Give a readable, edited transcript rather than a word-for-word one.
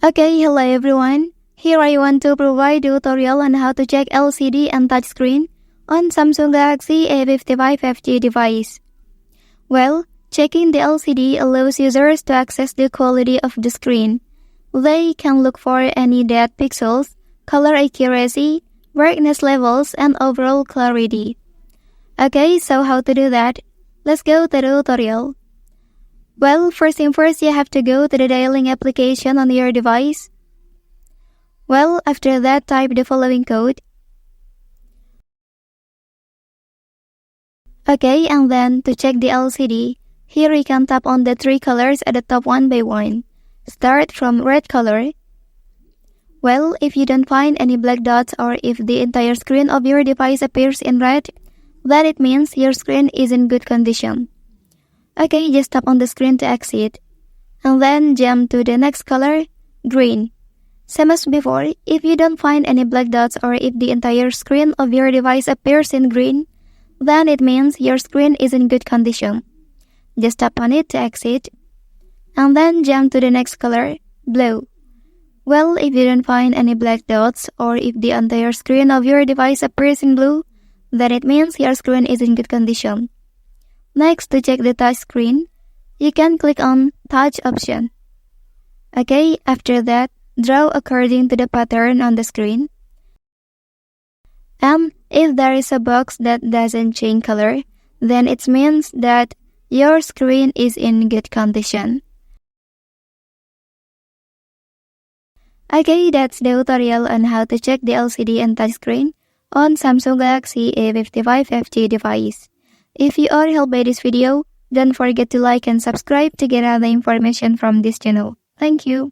Okay, hello everyone. Here I want to provide a tutorial on how to check LCD and touchscreen on Samsung Galaxy A55 5G device. Well, checking the LCD allows users to access the quality of the screen. They can look for any dead pixels, color accuracy, brightness levels, and overall clarity. Okay, so how to do that? Let's go to the tutorial. Well, first thing first, you have to go to the dialing application on your device. Well, after that, type the following code. Okay, and then to check the LCD, here you can tap on the three colors at the top one by one. Start from red color. Well, if you don't find any black dots or if the entire screen of your device appears in red, then it means your screen is in good condition. Okay, just tap on the screen to exit. And then jump to the next color, green. Same as before, if you don't find any black dots or if the entire screen of your device appears in green, then it means your screen is in good condition. Just tap on it to exit. And then jump to the next color, blue. Well, if you don't find any black dots or if the entire screen of your device appears in blue, then it means your screen is in good condition. Next, to check the touch screen, you can click on touch option. Okay, after that, draw according to the pattern on the screen. And if there is a box that doesn't change color, then it means that your screen is in good condition. Okay, that's the tutorial on how to check the LCD and touchscreen on Samsung Galaxy A55 5G device. If you are helped by this video, don't forget to like and subscribe to get other information from this channel. Thank you.